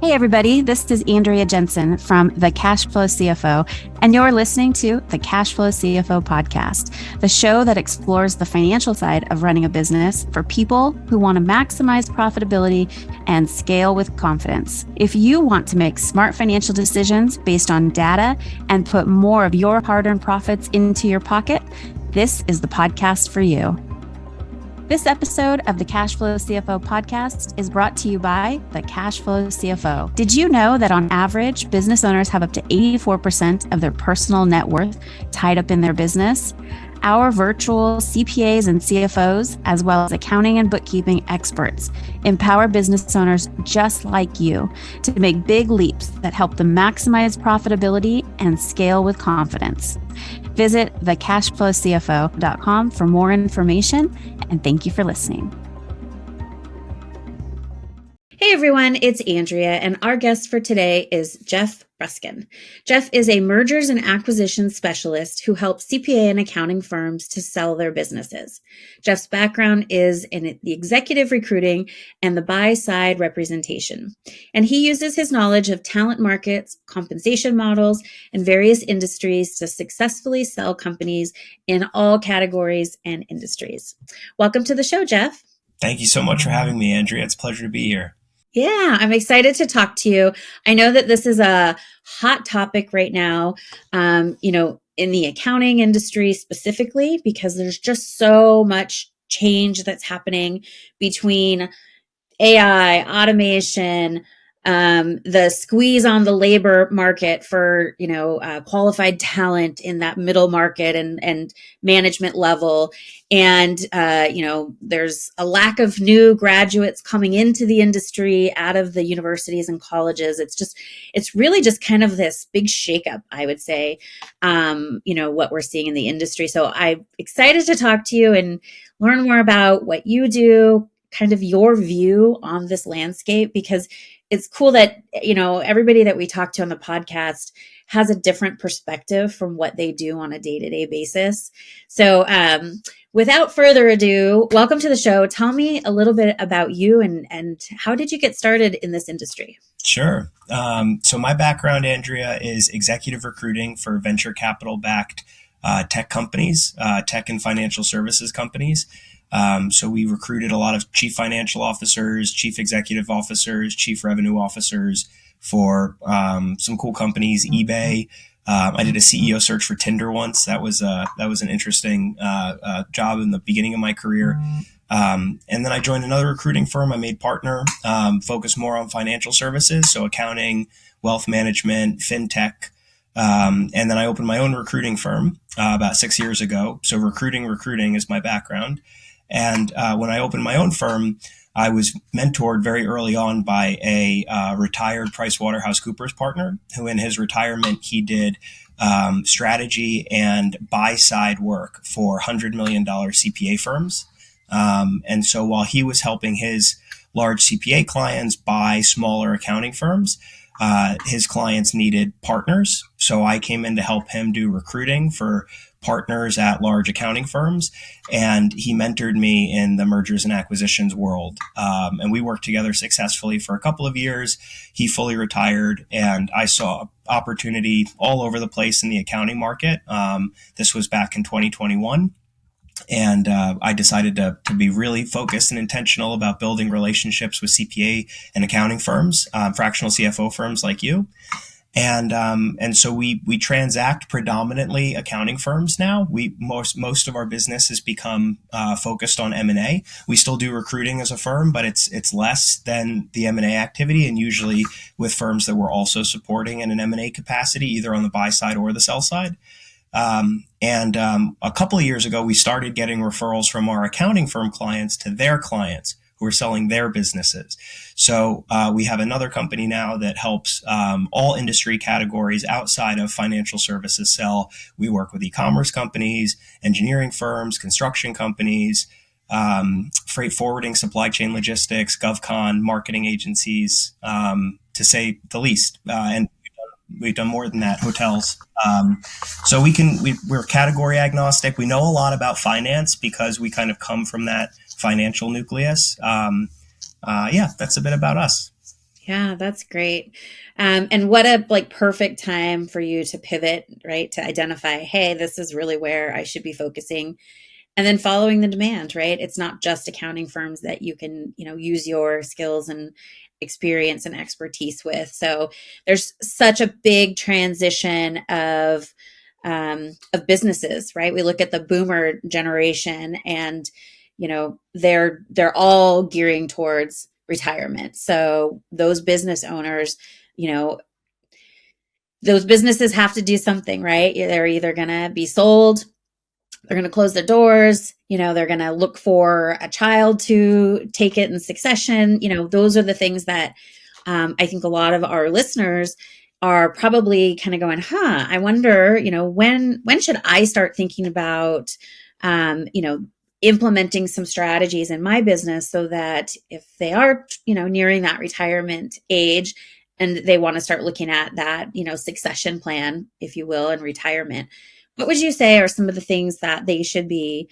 Hey everybody, this is Andrea Jenson from the Cashflow CFO, and you're listening to the Cashflow CFO Podcast, the show that explores the financial side of running a business for people who want to maximize profitability and scale with confidence. If you want to make smart financial decisions based on data and put more of your hard-earned profits into your pocket, this is the podcast for you. This episode of the Cashflow CFO podcast is brought to you by the Cashflow CFO. Did you know that on average, business owners have up to 84% of their personal net worth tied up in their business? Our virtual CPAs and CFOs, as well as accounting and bookkeeping experts, empower business owners just like you to make big leaps that help them maximize profitability and scale with confidence. Visit thecashflowcfo.com for more information, and thank you for listening. Hey everyone, it's Andrea, and our guest for today is Geoff Bruskin. Geoff is a mergers and acquisitions specialist who helps CPA and accounting firms to sell their businesses. Geoff's background is in the executive recruiting and the buy-side representation, and he uses his knowledge of talent markets, compensation models, and various industries to successfully sell companies in all categories and industries. Welcome to the show, Geoff. Thank you so much for having me, Andrea. It's a pleasure to be here. Yeah, I'm excited to talk to you. I know that this is a hot topic right now, in the accounting industry specifically, because there's just so much change that's happening between AI, automation, the squeeze on the labor market for, qualified talent in that middle market and management level. And, there's a lack of new graduates coming into the industry out of the universities and colleges. It's really just kind of this big shakeup, I would say, what we're seeing in the industry. So I'm excited to talk to you and learn more about what you do, kind of your view on this landscape, because it's cool that, everybody that we talk to on the podcast has a different perspective from what they do on a day-to-day basis. So without further ado, welcome to the show. Tell me a little bit about you and how did you get started in this industry? Sure. So my background, Andrea, is executive recruiting for venture capital-backed tech companies, tech and financial services companies. So we recruited a lot of chief financial officers, chief executive officers, chief revenue officers for some cool companies, eBay. I did a CEO search for Tinder once. That was an interesting job in the beginning of my career. And then I joined another recruiting firm. I made partner, focused more on financial services, so accounting, wealth management, fintech. And then I opened my own recruiting firm about 6 years ago. So recruiting is my background. And when I opened my own firm, I was mentored very early on by a retired PricewaterhouseCoopers partner who in his retirement, he did strategy and buy-side work for $100 million CPA firms. And so while he was helping his large CPA clients buy smaller accounting firms, his clients needed partners. So I came in to help him do recruiting for partners at large accounting firms. And he mentored me in the mergers and acquisitions world. And we worked together successfully for a couple of years. He fully retired and I saw opportunity all over the place in the accounting market. This was back in 2021. And I decided to be really focused and intentional about building relationships with CPA and accounting firms, fractional CFO firms like you. And so we transact predominantly accounting firms now. Most of our business has become focused on M&A. We still do recruiting as a firm, but it's less than the M&A activity, and usually with firms that we're also supporting in an M&A capacity, either on the buy side or the sell side. And a couple of years ago, we started getting referrals from our accounting firm clients to their clients who are selling their businesses. So we have another company now that helps all industry categories outside of financial services sell. We work with e-commerce companies, engineering firms, construction companies, freight forwarding, supply chain logistics, GovCon, marketing agencies, to say the least. And we've done more than that, hotels. So we're category agnostic. We know a lot about finance because we kind of come from that financial nucleus. That's a bit about us. Yeah, that's great. And what a like perfect time for you to pivot, right? To identify, hey, this is really where I should be focusing, and then following the demand, right? It's not just accounting firms that you can, use your skills and experience and expertise with. So there's such a big transition of businesses, right? We look at the boomer generation, and they're all gearing towards retirement. So those business owners, you know, those businesses have to do something, right? They're either going to be sold, they're going to close their doors, they're going to look for a child to take it in succession. Those are the things that I think a lot of our listeners are probably kind of going, I wonder, when should I start thinking about, implementing some strategies in my business so that if they are, nearing that retirement age and they want to start looking at that, succession plan, if you will, in retirement, what would you say are some of the things that they should be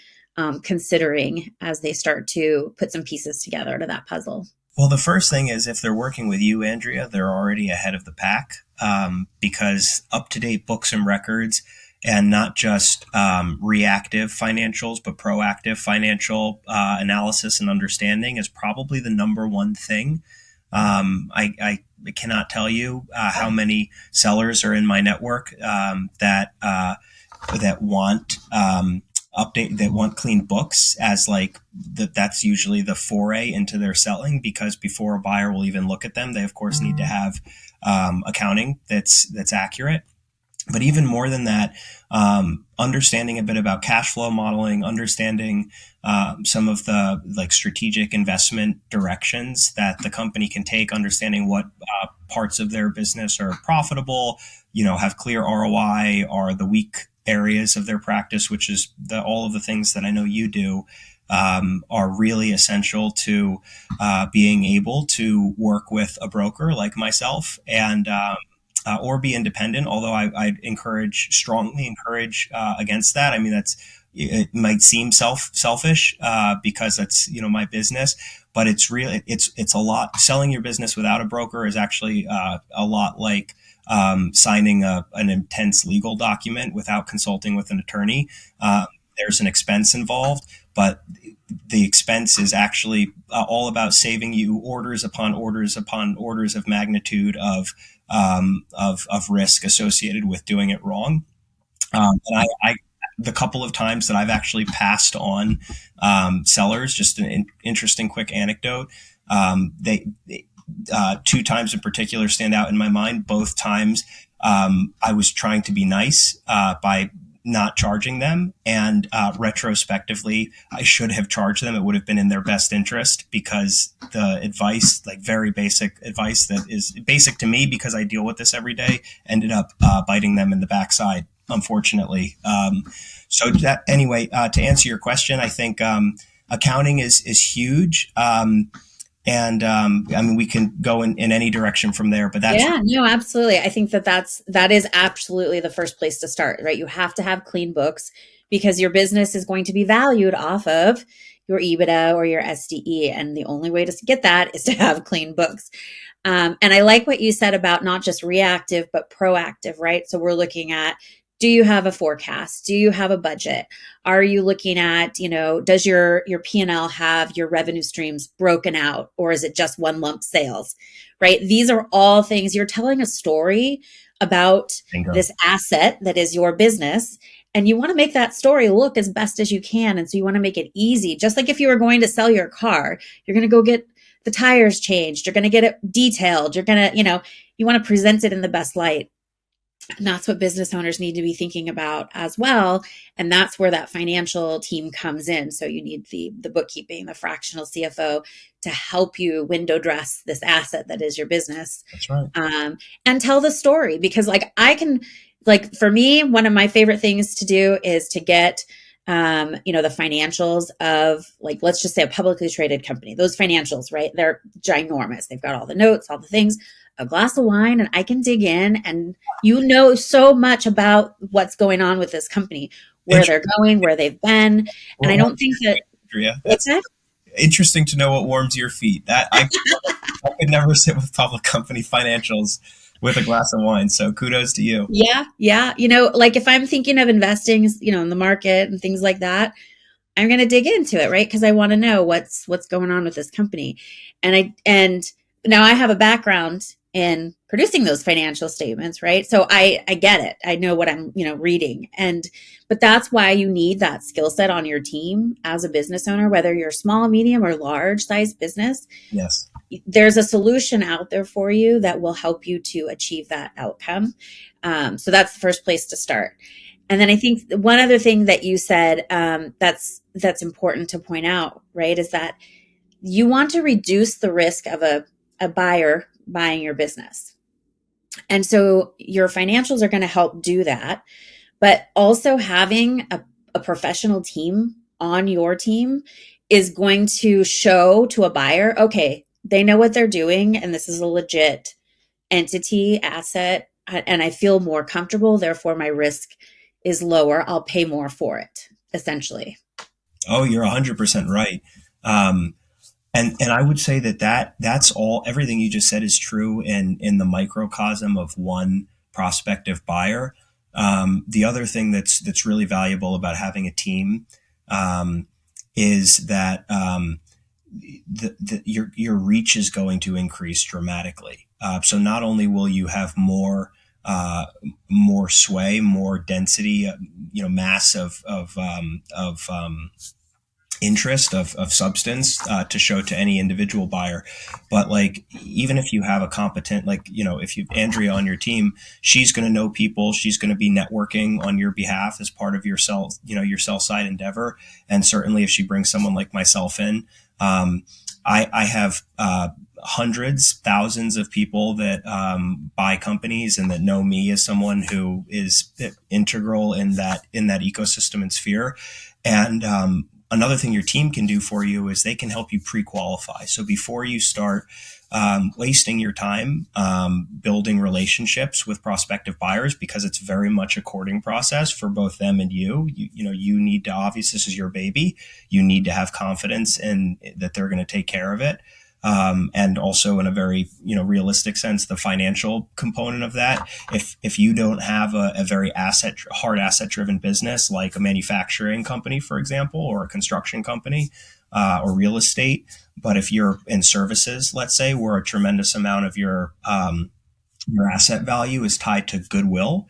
considering as they start to put some pieces together to that puzzle? Well, the first thing is if they're working with you, Andrea, they're already ahead of the pack, because up-to-date books and records, and not just reactive financials, but proactive financial analysis and understanding is probably the number one thing. I cannot tell you how many sellers are in my network that want that want clean books as like that's usually the foray into their selling, because before a buyer will even look at them, they of course need to have accounting that's accurate. But even more than that, understanding a bit about cash flow modeling, understanding some of the like strategic investment directions that the company can take, understanding what parts of their business are profitable, have clear ROI, are the weak areas of their practice, which is all of the things that I know you do, are really essential to being able to work with a broker like myself, and or be independent. Although I strongly encourage against that. I mean, it might seem selfish because that's my business, but it's really it's a lot. Selling your business without a broker is actually a lot like signing an intense legal document without consulting with an attorney. There's an expense involved, but the expense is actually all about saving you orders upon orders upon orders of magnitude of risk associated with doing it wrong. And the couple of times that I've actually passed on sellers, just an interesting quick anecdote. They two times in particular stand out in my mind. Both times I was trying to be nice by not charging them, and retrospectively I should have charged them. It would have been in their best interest, because the advice, like very basic advice that is basic to me because I deal with this every day, ended up biting them in the backside, unfortunately. So that anyway, to answer your question, I think accounting is huge. And I mean, we can go in any direction from there, but that's Yeah, no, absolutely. I think that is absolutely the first place to start, right? You have to have clean books because your business is going to be valued off of your EBITDA or your SDE. And the only way to get that is to have clean books. And I like what you said about not just reactive, but proactive, right? So we're looking at, do you have a forecast? Do you have a budget? Are you looking at, does your P&L have your revenue streams broken out, or is it just one lump sales, right? These are all things. You're telling a story about bingo. This asset that is your business, and you want to make that story look as best as you can. And so you want to make it easy. Just like if you were going to sell your car, you're going to go get the tires changed. You're going to get it detailed. You're going to, you want to present it in the best light. And that's what business owners need to be thinking about as well. And that's where that financial team comes in. So you need the bookkeeping, the fractional CFO to help you window dress this asset that is your business. That's right. And tell the story, because for me, one of my favorite things to do is to get the financials of, like, let's just say a publicly traded company. Those financials, right? They're ginormous. They've got all the notes, all the things, a glass of wine, and I can dig in, and so much about what's going on with this company, where they're going, where they've been. And I don't think that Andrea, that's interesting to know what warms your feet. That I could never sit with public company financials with a glass of wine. So kudos to you. Yeah, yeah. Like if I'm thinking of investing, in the market and things like that, I'm going to dig into it, right? Because I want to know what's going on with this company. And now I have a background in producing those financial statements, right? So I get it. I know what I'm, reading. But that's why you need that skill set on your team as a business owner, whether you're small, medium, or large size business. Yes. There's a solution out there for you that will help you to achieve that outcome. So that's the first place to start. And then I think one other thing that you said that's important to point out, right, is that you want to reduce the risk of a buyer buying your business. And so your financials are going to help do that. But also having a professional team on your team is going to show to a buyer, okay, they know what they're doing, and this is a legit entity, asset, and I feel more comfortable. Therefore, my risk is lower. I'll pay more for it, essentially. Oh, you're 100% right. And I would say that's all. Everything you just said is true in the microcosm of one prospective buyer. The other thing that's really valuable about having a team is that your reach is going to increase dramatically. So not only will you have more sway, more density, mass of interest of substance to show to any individual buyer, but like even if you have a competent, if you Andrea on your team, she's going to know people, she's going to be networking on your behalf as part of your sell side endeavor. And certainly if she brings someone like myself in, I have hundreds, thousands of people that buy companies and that know me as someone who is integral in that ecosystem and sphere. And another thing your team can do for you is they can help you pre-qualify. So before you start wasting your time building relationships with prospective buyers, because it's very much a courting process for both them and you. You need to, obviously, this is your baby. You need to have confidence in that they're going to take care of it. And also in a very, realistic sense, the financial component of that. If you don't have a very hard asset driven business, like a manufacturing company, for example, or a construction company, or real estate, but if you're in services, let's say, where a tremendous amount of your asset value is tied to goodwill.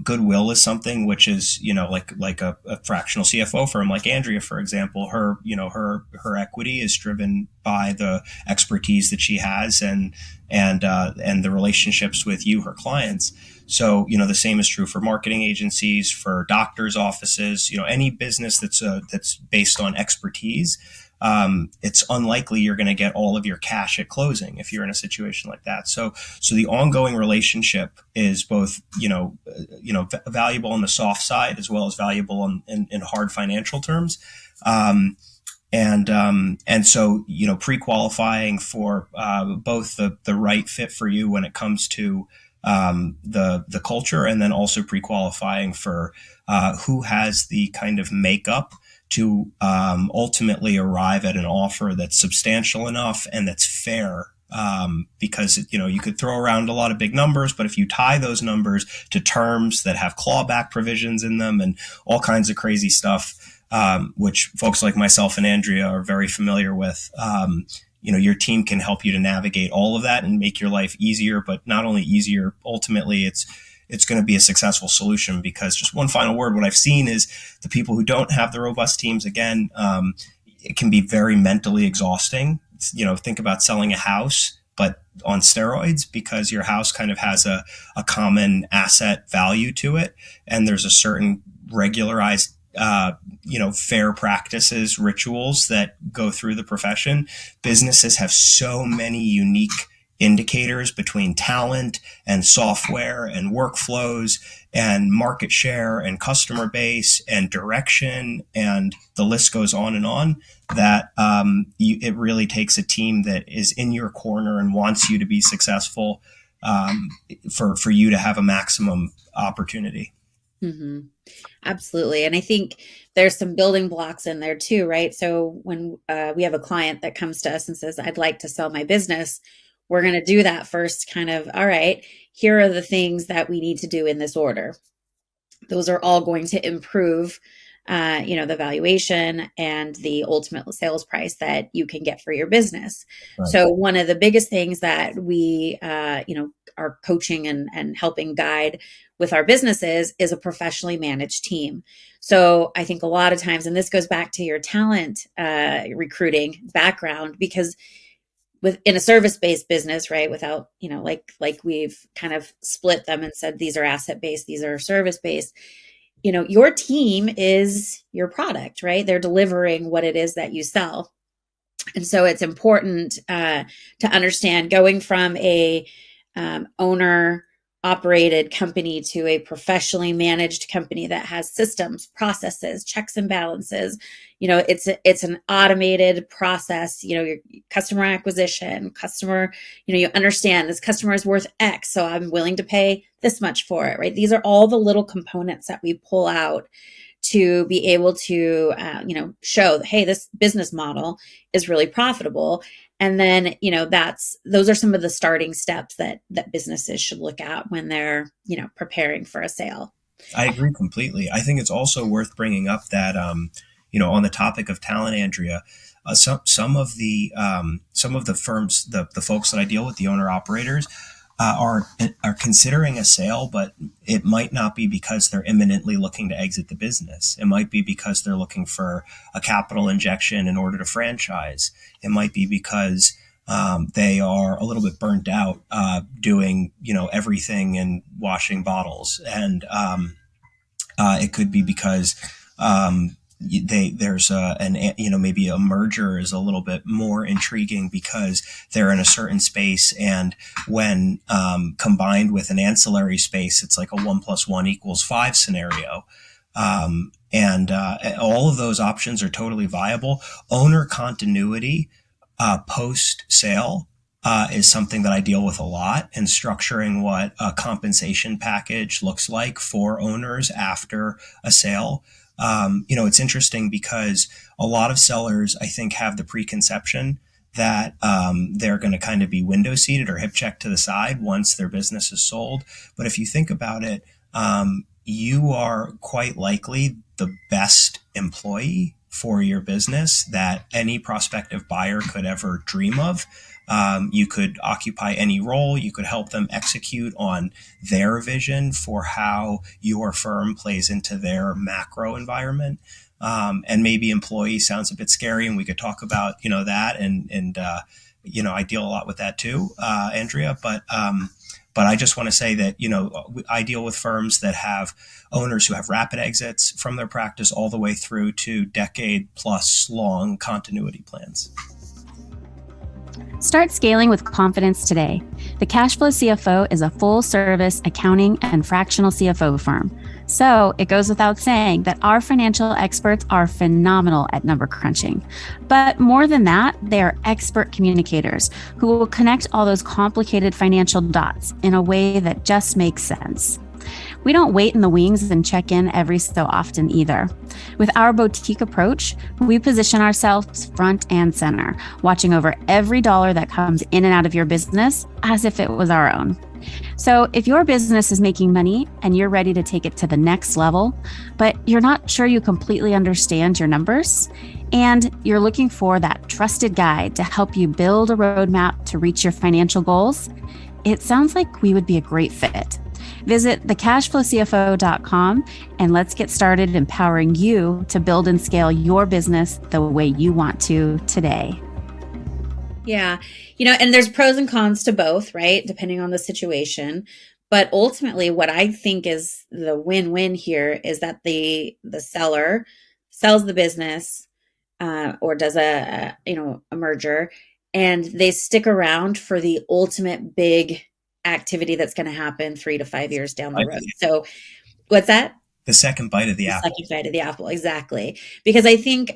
Goodwill is something which is, like a fractional CFO firm like Andrea, for example, her equity is driven by the expertise that she has and the relationships with you, her clients. So, the same is true for marketing agencies, for doctors' offices, any business that's based on expertise. It's unlikely you're going to get all of your cash at closing if you're in a situation like that. So the ongoing relationship is both, valuable on the soft side as well as valuable in hard financial terms. And so, pre-qualifying for both the right fit for you when it comes to the culture, and then also pre-qualifying for who has the kind of makeup to ultimately arrive at an offer that's substantial enough and that's fair. Because, you could throw around a lot of big numbers, but if you tie those numbers to terms that have clawback provisions in them and all kinds of crazy stuff, which folks like myself and Andrea are very familiar with, your team can help you to navigate all of that and make your life easier, but not only easier, ultimately it's going to be a successful solution. Because just one final word, what I've seen is the people who don't have the robust teams, again, it can be very mentally exhausting. Think about selling a house, but on steroids, because your house kind of has a common asset value to it. And there's a certain regularized, fair practices, rituals that go through the profession. Businesses have so many unique indicators between talent and software and workflows and market share and customer base and direction, and the list goes on, that it really takes a team that is in your corner and wants you to be successful, for you to have a maximum opportunity. hmm Absolutely. And I think there's some building blocks in there too, right? So when we have a client that comes to us and says, I'd like to sell my business, we're going to do that first kind of, all right, here are the things that we need to do in this order. Those are all going to improve the valuation and the ultimate sales price that you can get for your business. Right. So one of the biggest things that we are coaching and helping guide with our businesses is a professionally managed team. So I think a lot of times, and this goes back to your talent recruiting background, because within a service-based business, right, without like we've kind of split them and said these are asset-based, these are service-based, your team is your product, right? They're delivering what it is that you sell. And so it's important to understand, going from a owner operated company to a professionally managed company that has systems, processes, checks and balances. It's an automated process. Your customer acquisition, you understand this customer is worth X, so I'm willing to pay this much for it, right? These are all the little components that we pull out to be able to show that, hey, this business model is really profitable. And then those are some of the starting steps that businesses should look at when they're preparing for a sale. I agree completely. I think it's also worth bringing up that on the topic of talent, Andrea, some of the firms, the folks that I deal with, the owner operators, are considering a sale, but it might not be because they're imminently looking to exit the business. It might be because they're looking for a capital injection in order to franchise. It might be because they are a little bit burnt out doing everything and washing bottles, and it could be because there's maybe a merger is a little bit more intriguing because they're in a certain space, and when combined with an ancillary space, it's like a 1+1=5 scenario. And all of those options are totally viable. Owner continuity post sale is something that I deal with a lot, and structuring what a compensation package looks like for owners after a sale. It's interesting because a lot of sellers, I think, have the preconception that they're going to kind of be window seated or hip checked to the side once their business is sold. But if you think about it, you are quite likely the best employee for your business that any prospective buyer could ever dream of. You could occupy any role. You could help them execute on their vision for how your firm plays into their macro environment. And maybe employee sounds a bit scary, and we could talk about, that. And I deal a lot with that too, Andrea. But I just want to say that, I deal with firms that have owners who have rapid exits from their practice all the way through to decade plus long continuity plans. Start scaling with confidence today. The Cashflow CFO is a full-service accounting and fractional CFO firm. So it goes without saying that our financial experts are phenomenal at number crunching. But more than that, they are expert communicators who will connect all those complicated financial dots in a way that just makes sense. We don't wait in the wings and check in every so often either. With our boutique approach, we position ourselves front and center, watching over every dollar that comes in and out of your business as if it was our own. So if your business is making money and you're ready to take it to the next level, but you're not sure you completely understand your numbers, and you're looking for that trusted guide to help you build a roadmap to reach your financial goals, it sounds like we would be a great fit. Visit thecashflowcfo.com and let's get started empowering you to build and scale your business the way you want to today. Yeah. And there's pros and cons to both, right? Depending on the situation. But ultimately, what I think is the win-win here is that the seller sells the business or does a merger, and they stick around for the ultimate big activity that's going to happen 3 to 5 years down the road. So what's that? The second bite of the apple. Second bite of the apple, exactly. Because I think,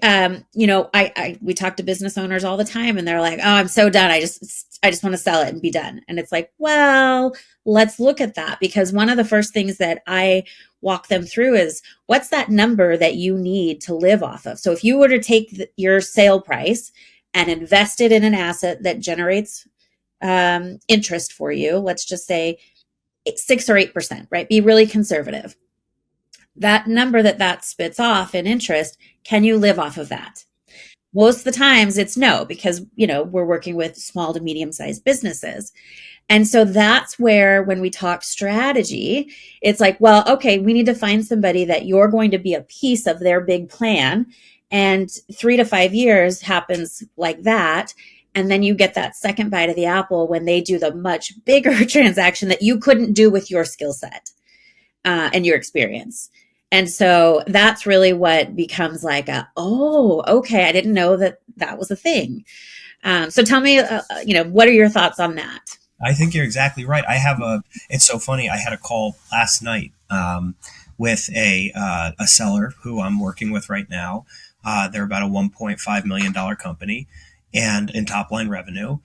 we talk to business owners all the time, and they're like, "Oh, I'm so done. I just want to sell it and be done." And it's like, well, let's look at that, because one of the first things that I walk them through is, what's that number that you need to live off of? So if you were to take your sale price and invest it in an asset that generates interest for you, let's just say 6 or 8%, right? Be really conservative. That number that spits off in interest, can you live off of that? Most of the times it's no, because, we're working with small to medium sized businesses. And so that's where, when we talk strategy, it's like, well, okay, we need to find somebody that you're going to be a piece of their big plan. And 3 to 5 years happens like that. And then you get that second bite of the apple when they do the much bigger transaction that you couldn't do with your skill set and your experience. And so that's really what becomes like oh, okay, I didn't know that was a thing. So tell me, what are your thoughts on that? I think you're exactly right. It's so funny. I had a call last night with a seller who I'm working with right now. They're about a $1.5 million company and in top line revenue.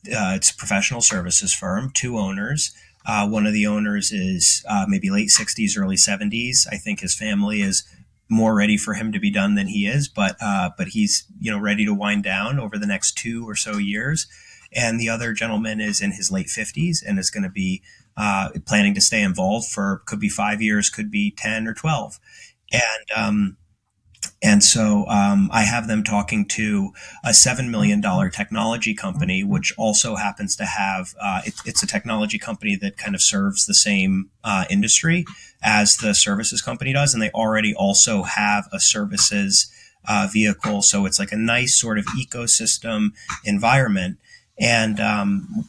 It's a professional services firm, 2 owners. One of the owners is maybe late 60s, early 70s. I think his family is more ready for him to be done than he is, but he's ready to wind down over the next 2 or so years. And the other gentleman is in his late 50s and is going to be planning to stay involved for, could be 5 years, could be 10 or 12. And so I have them talking to a $7 million technology company, which also happens to have, it's a technology company that kind of serves the same industry as the services company does. And they already also have a services vehicle. So it's like a nice sort of ecosystem environment. And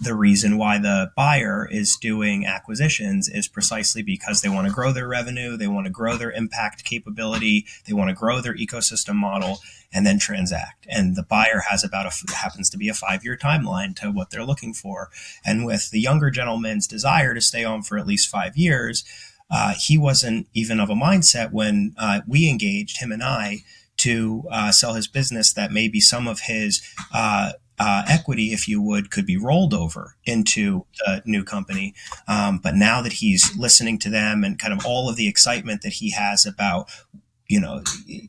the reason why the buyer is doing acquisitions is precisely because they want to grow their revenue, they want to grow their impact capability, they want to grow their ecosystem model, and then transact. And the buyer has happens to be a 5-year timeline to what they're looking for. And with the younger gentleman's desire to stay on for at least 5 years, he wasn't even of a mindset when we engaged, him and I, to sell his business, that maybe some of his equity, if you would, could be rolled over into the new company. But now that he's listening to them and kind of all of the excitement that he has about,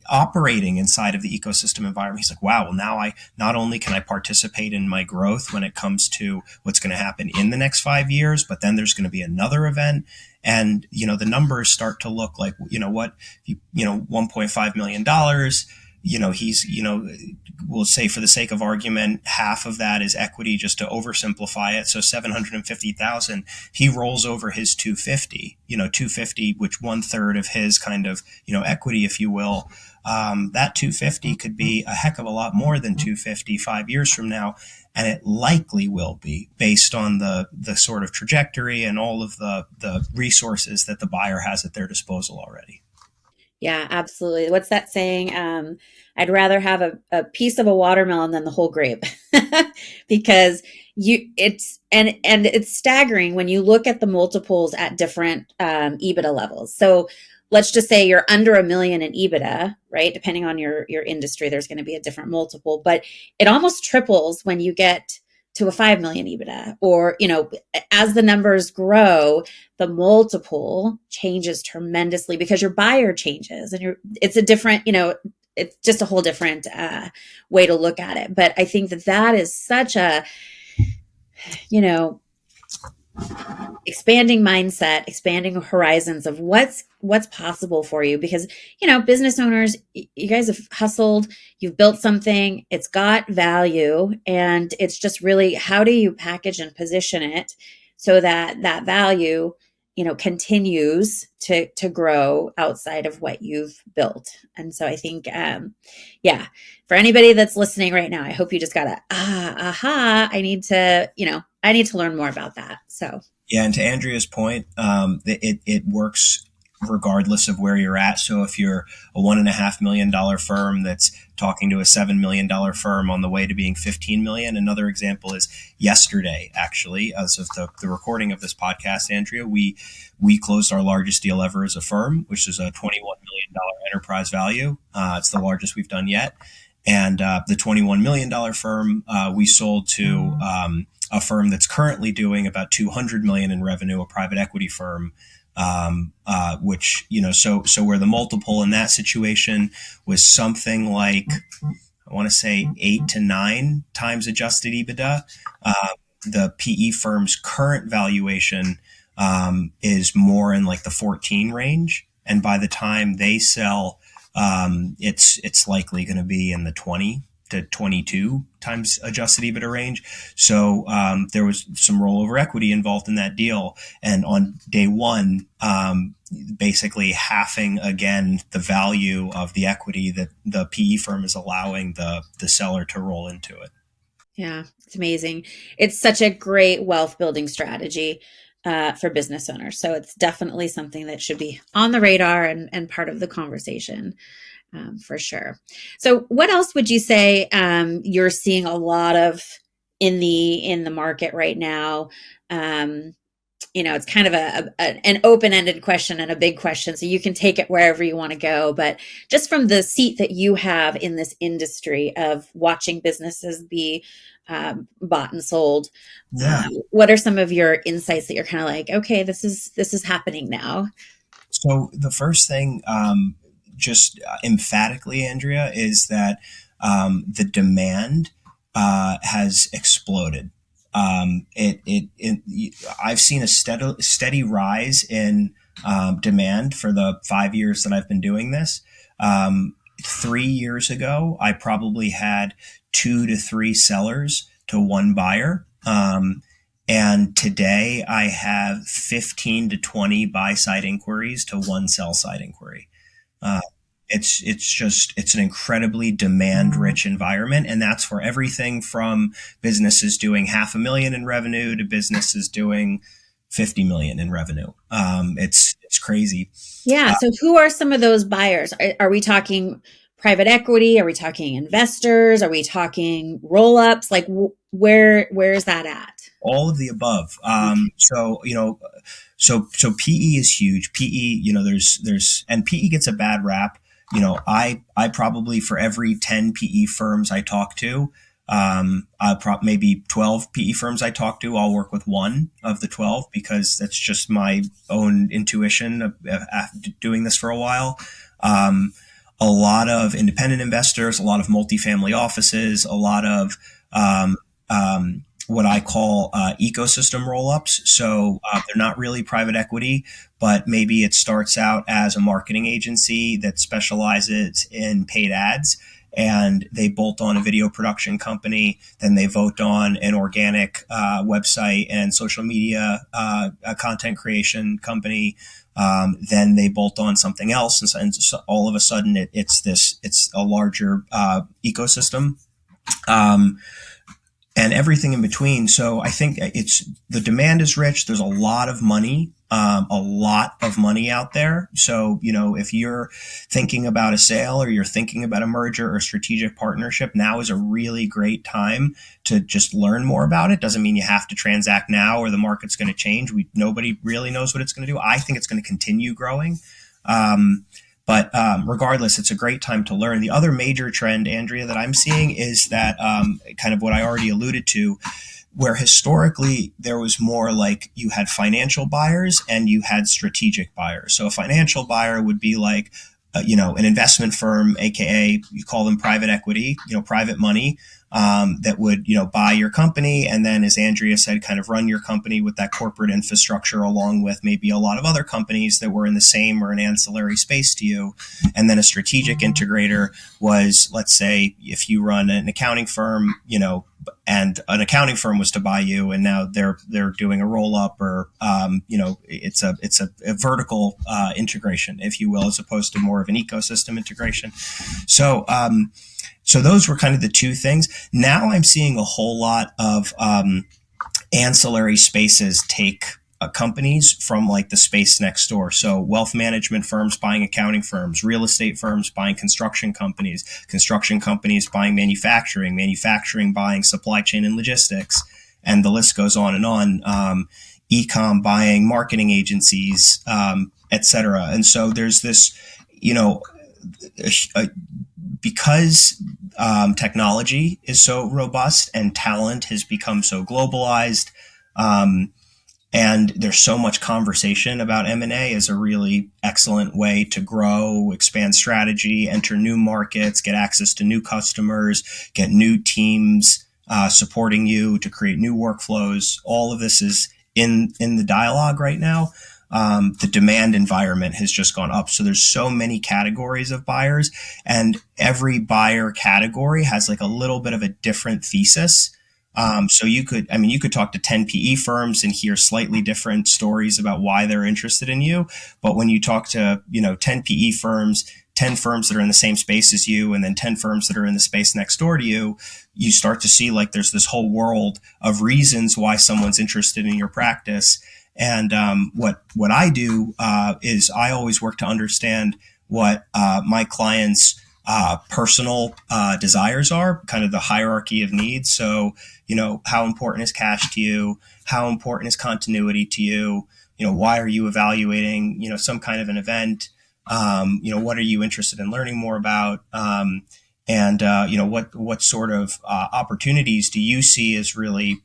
operating inside of the ecosystem environment, he's like, wow, well, now not only can I participate in my growth when it comes to what's going to happen in the next 5 years, but then there's going to be another event. And, the numbers start to look like, $1.5 million, he's, we'll say for the sake of argument, half of that is equity, just to oversimplify it. So 750,000, he rolls over his 250, 250, which 1/3 of his kind of, equity, if you will. That 250 could be a heck of a lot more than 250 5 years from now. And it likely will be, based on the sort of trajectory and all of the resources that the buyer has at their disposal already. Yeah, absolutely. What's that saying? I'd rather have a piece of a watermelon than the whole grape, because it's staggering when you look at the multiples at different EBITDA levels. So let's just say you're under $1 million in EBITDA, right? Depending on your industry, there's going to be a different multiple, but it almost triples when you get to a 5 million EBITDA, or, as the numbers grow, the multiple changes tremendously because your buyer changes, and it's a different, it's just a whole different way to look at it. But I think that is such a, expanding mindset, expanding horizons of what's possible for you, because, business owners, you guys have hustled, you've built something, it's got value, and it's just really, how do you package and position it so that value, continues to grow outside of what you've built. And so I think, for anybody that's listening right now, I hope you just got I need to learn more about that. So, yeah. And to Andrea's point, it works regardless of where you're at. So if you're a $1.5 million firm that's talking to a $7 million firm on the way to being 15 million. Another example is yesterday, actually, as of the recording of this podcast, Andrea, we closed our largest deal ever as a firm, which is a $21 million enterprise value. It's the largest we've done yet. And the $21 million firm, we sold to a firm that's currently doing about $200 million in revenue, a private equity firm, which, so where the multiple in that situation was something like, I want to say 8 to 9 times adjusted EBITDA. The PE firm's current valuation is more in like the 14 range. And by the time they sell, it's likely going to be in the 20 to 22 times adjusted EBITDA range. So there was some rollover equity involved in that deal. And on day one, basically halving again the value of the equity that the PE firm is allowing the seller to roll into it. Yeah, it's amazing. It's such a great wealth building strategy for business owners. So it's definitely something that should be on the radar and part of the conversation. For sure. So what else would you say you're seeing a lot of in the market right now? It's kind of an open-ended question and a big question, so you can take it wherever you want to go. But just from the seat that you have in this industry of watching businesses be bought and sold, what are some of your insights that you're kind of like, okay, this is happening now? So the first thing, just emphatically, Andrea, is that the demand has exploded. I've seen a steady rise in demand for the 5 years that I've been doing this. 3 years ago, I probably had 2 to 3 sellers to 1 buyer. And today I have 15 to 20 buy side inquiries to 1 sell side inquiry. It's an incredibly demand rich environment. And that's for everything from businesses doing $500,000 in revenue to businesses doing 50 million in revenue. It's crazy. Yeah. So who are some of those buyers? Are we talking private equity? Are we talking investors? Are we talking roll ups? Like where is that at? All of the above. So PE is huge. PE, and PE gets a bad rap. I probably, for every 10 PE firms I talk to, maybe 12 PE firms I talk to, I'll work with 1 of the 12 because that's just my own intuition of doing this for a while. A lot of independent investors, a lot of multifamily offices, a lot of what I call ecosystem roll-ups. So they're not really private equity, but maybe it starts out as a marketing agency that specializes in paid ads, and they bolt on a video production company. Then they vote on an organic website and social media content creation company. Then they bolt on something else, and so all of a sudden it's a larger ecosystem. And everything in between. So I think the demand is rich. There's a lot of money out there. So, if you're thinking about a sale or you're thinking about a merger or strategic partnership, now is a really great time to just learn more about it. Doesn't mean you have to transact now or the market's going to change. Nobody really knows what it's going to do. I think it's going to continue growing. But regardless, it's a great time to learn. The other major trend, Andrea, that I'm seeing is that kind of what I already alluded to, where historically there was more like you had financial buyers and you had strategic buyers. So a financial buyer would be like, an investment firm, AKA you call them private equity, private money, that would, buy your company. And then, as Andrea said, kind of run your company with that corporate infrastructure, along with maybe a lot of other companies that were in the same or an ancillary space to you. And then a strategic integrator was, let's say, if you run an accounting firm, and an accounting firm was to buy you, and now they're doing a roll up, or it's a vertical integration, if you will, as opposed to more of an ecosystem integration. So those were kind of the two things. Now I'm seeing a whole lot of ancillary spaces take companies from like the space next door. So wealth management firms buying accounting firms, real estate firms buying construction companies buying manufacturing buying supply chain and logistics, and the list goes on and on. E-com buying marketing agencies, et cetera. And so there's this, because technology is so robust and talent has become so globalized, And there's so much conversation about M&A as a really excellent way to grow, expand strategy, enter new markets, get access to new customers, get new teams supporting you to create new workflows. All of this is in the dialogue right now. The demand environment has just gone up. So there's so many categories of buyers, and every buyer category has like a little bit of a different thesis. So you could talk to 10 PE firms and hear slightly different stories about why they're interested in you. But when you talk to, 10 PE firms, 10 firms that are in the same space as you, and then 10 firms that are in the space next door to you, you start to see like there's this whole world of reasons why someone's interested in your practice. And what I do is I always work to understand what my clients' personal desires are, kind of the hierarchy of needs. So, how important is cash to you? How important is continuity to you? Why are you evaluating, some kind of an event? What are you interested in learning more about? And what sort of opportunities do you see as really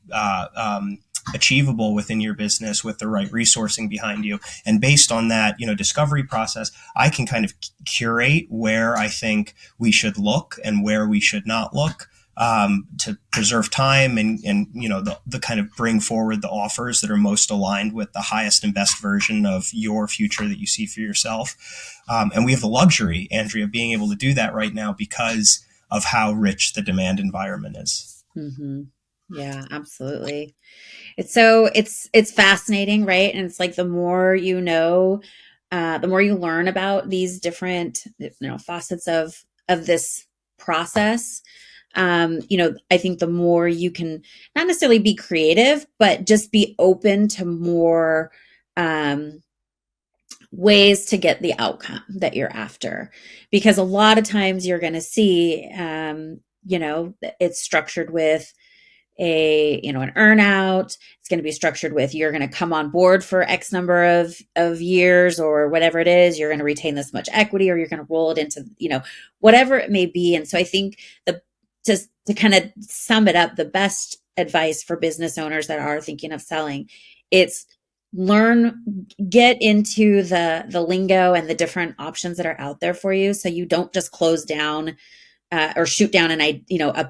achievable within your business with the right resourcing behind you? And based on that, discovery process, I can kind of curate where I think we should look and where we should not look, to preserve time and the kind of bring forward the offers that are most aligned with the highest and best version of your future that you see for yourself. And we have the luxury, Andrea, of being able to do that right now because of how rich the demand environment is. Mm-hmm. Yeah, absolutely. It's fascinating, right? And it's like the more you know, the more you learn about these different, facets of this process. I think the more you can not necessarily be creative, but just be open to more ways to get the outcome that you're after. Because a lot of times you're going to see, it's structured with an earnout. It's going to be structured with, you're going to come on board for X number of years or whatever it is. You're going to retain this much equity, or you're going to roll it into, whatever it may be. And so I think just to kind of sum it up, the best advice for business owners that are thinking of selling, it's get into the lingo and the different options that are out there for you. So you don't just close down or shoot down a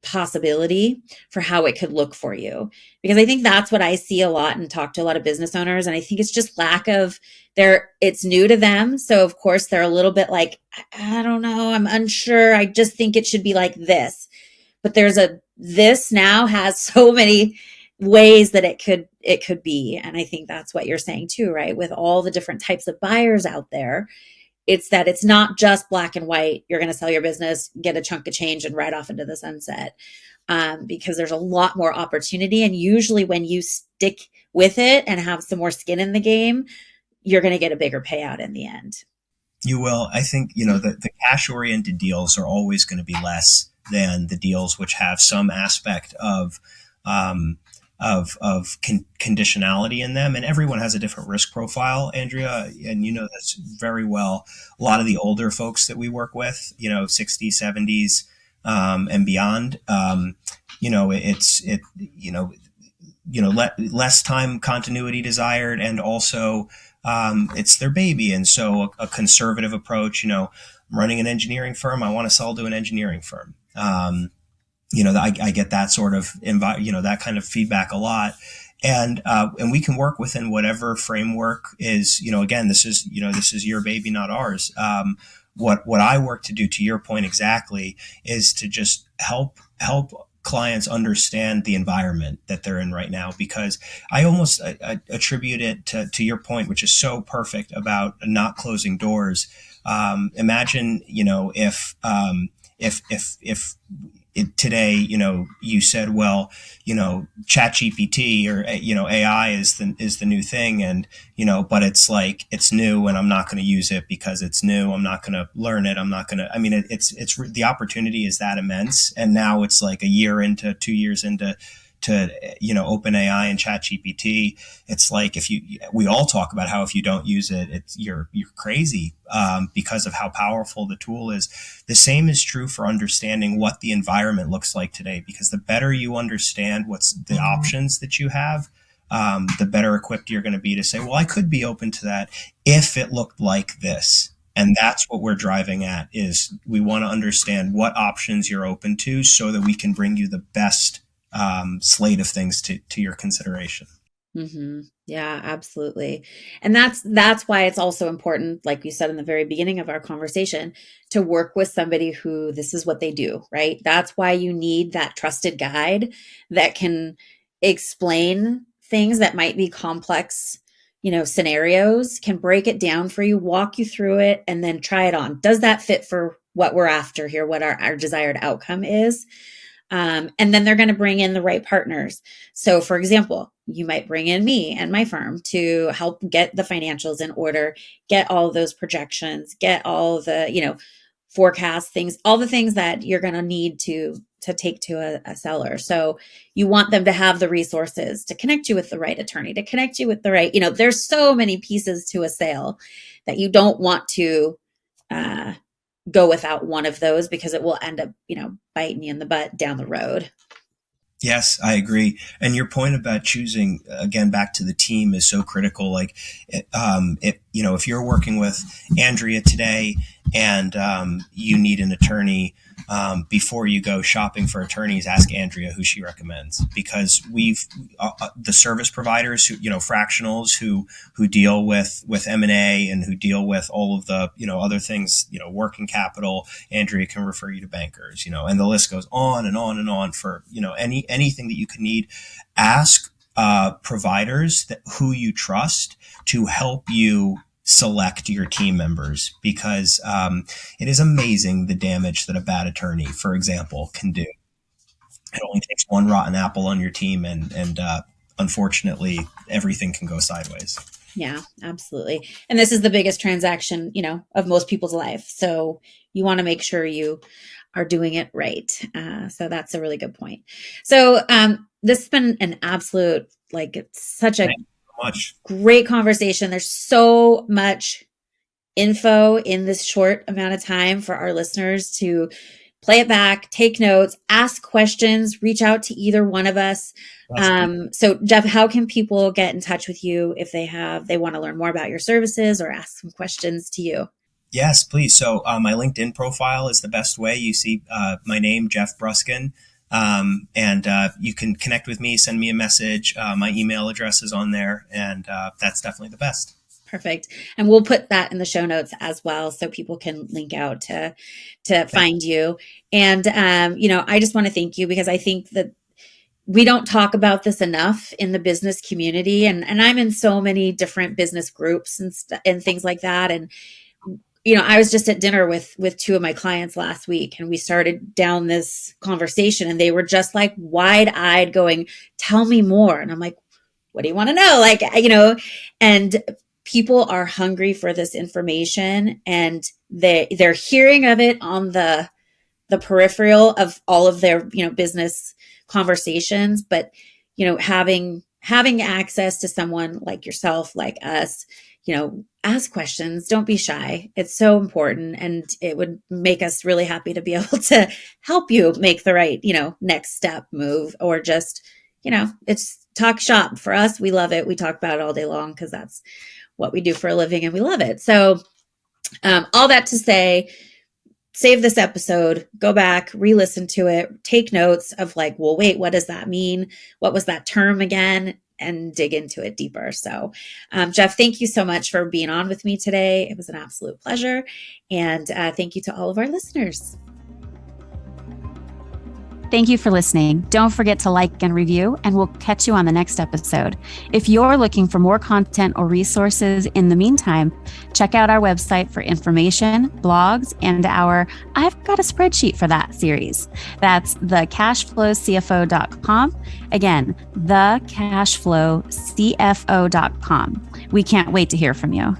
possibility for how it could look for you. Because I think that's what I see a lot and talk to a lot of business owners. And I think it's just lack of it's new to them. So of course they're a little bit like, I don't know, I'm unsure. I just think it should be like this. But this now has so many ways that it could be. And I think that's what you're saying too, right? With all the different types of buyers out there, it's not just black and white. You're going to sell your business, get a chunk of change and ride off into the sunset. Because there's a lot more opportunity. And usually when you stick with it and have some more skin in the game, you're going to get a bigger payout in the end. You will. I think, the cash-oriented deals are always going to be less than the deals which have some aspect of conditionality in them. And everyone has a different risk profile, Andrea, and that's very well. A lot of the older folks that we work with, 60s, 70s, and beyond, less time continuity desired, and also it's their baby. And so a conservative approach, I'm running an engineering firm, I want to sell to an engineering firm. I get that sort of that kind of feedback a lot, and we can work within whatever framework is, again, this is your baby, not ours. What I work to do, to your point exactly, is to just help clients understand the environment that they're in right now, because I almost attribute it to your point, which is so perfect about not closing doors. Imagine, if today, you said, well, ChatGPT or, AI is the new thing. And, but it's like, it's new and I'm not going to use it because it's new. I'm not going to learn it. I'm not going to, it's the opportunity is that immense. And now it's like 2 years into OpenAI and ChatGPT. It's like, we all talk about how if you don't use it, you're crazy, because of how powerful the tool is. The same is true for understanding what the environment looks like today, because the better you understand what's the options that you have, the better equipped you're going to be to say, well, I could be open to that if it looked like this. And that's what we're driving at, is we want to understand what options you're open to so that we can bring you the best slate of things to your consideration. Mm-hmm. Yeah, absolutely. And that's why it's also important, like you said in the very beginning of our conversation, to work with somebody who this is what they do, right? That's why you need that trusted guide that can explain things that might be complex, scenarios, can break it down for you, walk you through it, and then try it on. Does that fit for what we're after here, what our desired outcome is? And then they're going to bring in the right partners. So for example, you might bring in me and my firm to help get the financials in order, get all of those projections, get all the, forecast things, all the things that you're going to need to take to a seller. So you want them to have the resources to connect you with the right attorney, to connect you with the right, there's so many pieces to a sale that you don't want to, go without one of those, because it will end up, biting you in the butt down the road. Yes, I agree. And your point about choosing, again, back to the team is so critical. Like, if you're working with Andrea today and you need an attorney, before you go shopping for attorneys, ask Andrea who she recommends, because we've the service providers who, fractionals who deal with M&A and who deal with all of the, other things, working capital. Andrea can refer you to bankers, and the list goes on and on and on for, anything that you could need. Ask providers who you trust to help you select your team members, because it is amazing the damage that a bad attorney, for example, can do. It only takes one rotten apple on your team, and unfortunately, everything can go sideways. Yeah, absolutely. And this is the biggest transaction, of most people's life. So you want to make sure you are doing it right. So that's a really good point. So this has been an absolute, it's such a great conversation. There's so much info in this short amount of time for our listeners to play it back, take notes, ask questions, reach out to either one of us. So Geoff, how can people get in touch with you if they want to learn more about your services or ask some questions to you? Yes, please. So my LinkedIn profile is the best way. You see my name, Geoff Bruskin. And you can connect with me, send me a message. My email address is on there, and that's definitely the best. Perfect. And we'll put that in the show notes as well, so people can link out to find you. And, I just want to thank you, because I think that we don't talk about this enough in the business community. And I'm in so many different business groups and things like that. And I was just at dinner with two of my clients last week, and we started down this conversation, and they were just like wide-eyed going, "Tell me more." And I'm like, "What do you want to know?" And people are hungry for this information, and they're hearing of it on the peripheral of all of their, business conversations, but, having access to someone like yourself, like us, ask questions, don't be shy. It's so important. And it would make us really happy to be able to help you make the right, next step move, or just, it's talk shop for us. We love it. We talk about it all day long, because that's what we do for a living, and we love it. So all that to say, save this episode, go back, re-listen to it, take notes of well, wait, what does that mean? What was that term again? And dig into it deeper. So, Geoff, thank you so much for being on with me today. It was an absolute pleasure. And thank you to all of our listeners. Thank you for listening. Don't forget to like and review, and we'll catch you on the next episode. If you're looking for more content or resources in the meantime, check out our website for information, blogs, and our I've Got a Spreadsheet for That series. That's thecashflowcfo.com. Again, thecashflowcfo.com. We can't wait to hear from you.